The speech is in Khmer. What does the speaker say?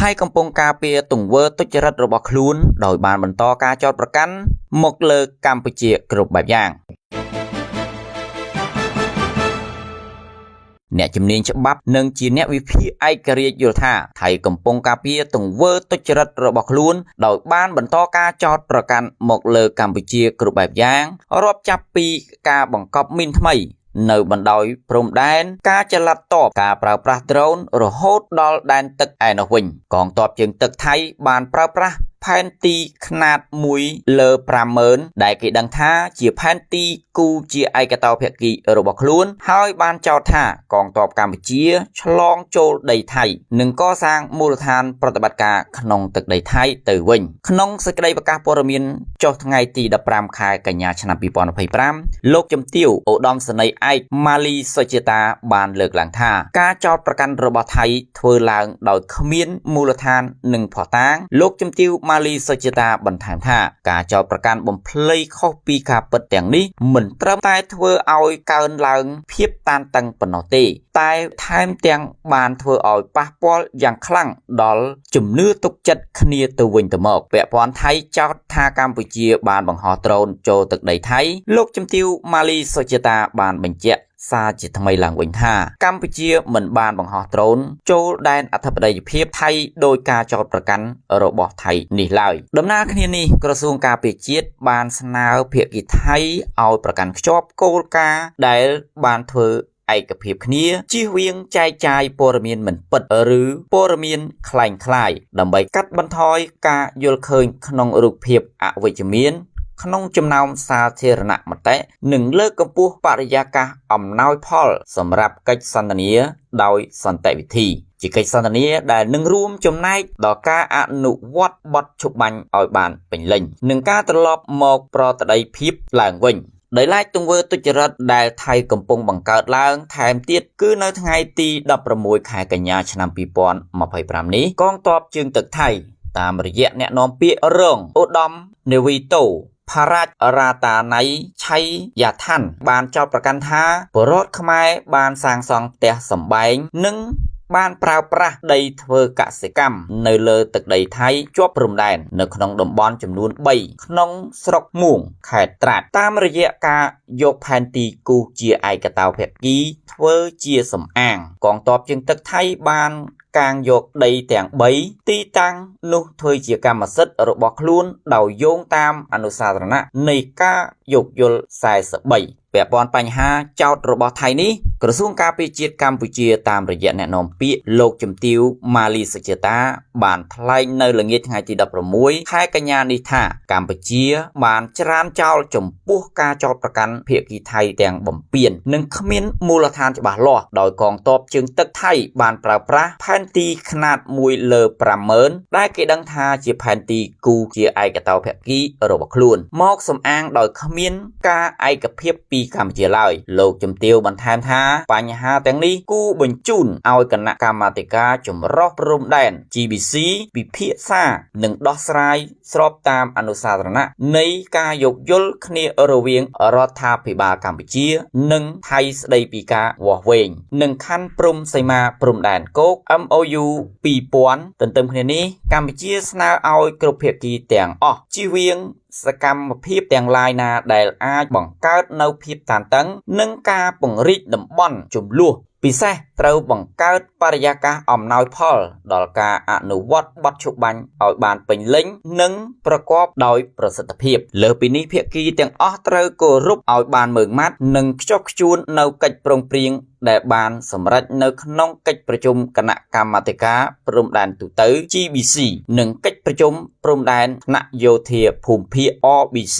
ថៃកំពុងការពារទង្វើទុច្ចរិតរបស់ខ្លួនដោយបានបន្តការចោទប្រកាន់មកលើកម្ពុជាគ្រប់បែបយ៉ាងអ្នកជំនាញច្បាប់និងជាអ្នកវិភាគឯករាជ្យយល់ថាថៃកំពុងការពារទង្វើទុច្ចរិតរបស់ខ្លួនដោយបានបន្តការចោទប្រកាន់មកលើកម្ពុជាគ្រប់បែបយ៉ាងរាប់ចាប់ពីការបង្កប់មីនថ្មីនៅបណ្ដោយព្រំដែនការចល័តតបការប្រើប្រាស់ដ្រូនរហូតដល់ដែនទឹកឯណោះវិញកងទ័ពជើងទឹកថៃបានប្រើប្រាស់ផែនទីខ្នាត1 លើ 50000 ដែលគេដឹងថាជាផែនទីគូជាឯកតោភាគីរបស់ខ្លួនហើយបានចោទថាកងទ័ពកម្ពុជាឆ្លងចូលដីថៃនិងកសាងមូលដ្ឋានប្រតិបត្តិការក្នុងទឹកដីថៃទៅវិញក្នុងសេចក្តីប្រកាសព័ត៌មានចុះថ្ងៃទី15ខែកញ្ញាឆ្នាំ2025លោកជំទាវឧត្តមសេនីយ៍ឯកម៉ាលីសុជាតាបានលើកឡើងថាការចោទប្រកាន់របស់ថៃធ្វើឡើងដោយគ្មានមូលដ្ឋាននិងភស្តុតាងលោកជំទាវម៉ាលីសុជាតាបន្ថែមថាការចោទប្រកាន់បំភ្លៃខុសពីការពិតទាំងនេះមិនត្រឹមតែធ្វើឲ្យកើនឡើងភាពតានតឹងប៉ុណ្ណោះទេតែថែមទាំងបានធ្វើឲ្យប៉ះពាល់យ៉ាងខ្លាំងដល់ជំនឿទុកចិត្តគ្នាទៅវិញទៅមកពាក់ព័ន្ធថៃចោទថាកម្ពុជាបានបង្ហោះដ្រូនចូលទឹកដីថៃលោកជំទាវម៉ាលីសុជាតាបានបញ្ជាក់សារជាថ្មីឡើងវិញថាកម្ពុជាមិនបានបង្ហោះដ្រូនចូលដែនអធិបតេយ្យភាពថៃដោយការចោទប្រកាន់របស់ថៃនេះឡើយដំណើរគ្នានេះក្រសួងការពារជាតិបានស្នើភាគីថៃឲ្យប្រកាន់ខ្ជាប់គោលការណ៍ដែលបានធ្វើឯកភាពគ្នាជៀសវាងចែកចាយព័ត៌មានមិនពិតឬព័ត៌មានคล้ายៗដើម្បីកាត់បន្ថយការយល់ឃើញក្នុងរូបភាពអវិជ្ជមានក្នុងចំណោមសាធារណមតិនិងលើកកម្ពស់បរិយាកាសអំណោយផលសម្រាប់កិច្ចសន្ទនាដោយសន្តិវិធីជាកិច្ចសន្ទនាដែលនឹងរួមចំណែកដល់ការអនុវត្តបទឈប់បាញ់ឲ្យបានពេញលេញនិងការត្រឡប់មកប្រតិបត្តិភាពឡើងវិញដោយឡែកទង្វើទុច្ចរិតដែលថៃកំពុងបង្កើតឡើងថែមទៀតគឺនៅថ្ងៃទី16ខែកញ្ញាឆ្នាំ2025នេះកងទ័ពជើងទឹកថៃតាមរយៈអ្នកនាំពាក្យរងឧត្តមនាវីតូផារ៉ាច់រ៉ាតាណៃឆៃយ៉ាថាន់បានចោទប្រកាន់ថាពលរដ្ឋខ្មែរបានសាងសង់ផ្ទះសម្បែងនិងបានប្រើប្រាស់ដីធ្វើកសិកម្មនៅលើទឹកដីថៃជាប់ព្រំដែននៅក្នុងតំបន់ចំនួន3ក្នុងស្រុកមួងខេត្តត្រាតតាមរយៈការយកផែនទីគូសជាឯកតោភាគីធ្វើជាសំអាងកងទ័ពជើងទឹកថៃបានកាងយកដីទាំង3ទីតាំងនោះធ្វើជាកម្មសិទ្ធិរបស់ខ្លួនដោយយោងតាមអនុសាសនៈនៃការយោគយល់43ពាក់ព័ន្ធបញ្ហាចោទរបស់ថៃនេះក្រសួងការពារជាតិកម្ពុជាតាមរយៈអ្នកនាំពាក្យលោកជំទាវម៉ាលីសុជាតាបានថ្លែងនៅល្ងាចថ្ងៃទី16ខែកញ្ញានេះថាកម្ពុជាបានច្រានចោលចំពោះការចោទប្រកាន់ភាគីថៃទាំងបំពាននិងគ្មានមូលដ្ឋានច្បាស់លាស់ដោយកងទ័ពជើងទឹកថៃបានប្រើប្រាស់ផែនទីខ្នាត1 លើ 50000 ដែលគេដឹងថាជាផែនទីគូជាឯកតោភាគីរបស់ខ្លួនមកសំអាងដោយគ្មានការឯកភាពពីកម្ពុជាឡើយលោកជំទាវបន្ថែមថាបញ្ហាទាំងនេះគូបញ្ជូនឲ្យគណៈកម្មាធិការចម្រុះព្រំដែន GBC ពិភាក្សានិងដោះស្រាយស្របតាមអនុសាសនៈនៃការយោគយល់គ្នារវាងរដ្ឋាភិបាលកម្ពុជានិងថៃស្ដីពីការវាស់វែងនិងខណ្ឌព្រំសីមាព្រំដែនគោក MOU 2000 ទន្ទឹមគ្នានេះកម្ពុជាស្នើឲ្យគ្រប់ភាគីទាំងអស់ជៀសវាងសកម្មភាពទាំងឡាយណាដែលអាចបង្កើតនៅភាពតានតឹងនិងការពង្រីកតំបន់ជម្លោះពិសេសត្រូវបង្កើតបរិយាកាសអំណោយផលដល់ការអនុវត្តបទឈប់បាញ់ឲ្យបានពេញលេញនិងប្រកបដោយប្រសិទ្ធភាពលើពីនេះភាគីទាំងអស់ត្រូវគោរពឲ្យបានម៉ឺងម៉ាត់និងខ្ជាប់ខ្ជួននៅកិច្ចព្រមព្រៀងដែលបានសម្រេចនៅក្នុងកិច្ចប្រជុំគណៈកម្មាធិការព្រំដែនទូទៅ GBC និងកិច្ចប្រជុំព្រំដែនថ្នាក់យោធាភូមិភាគ RBC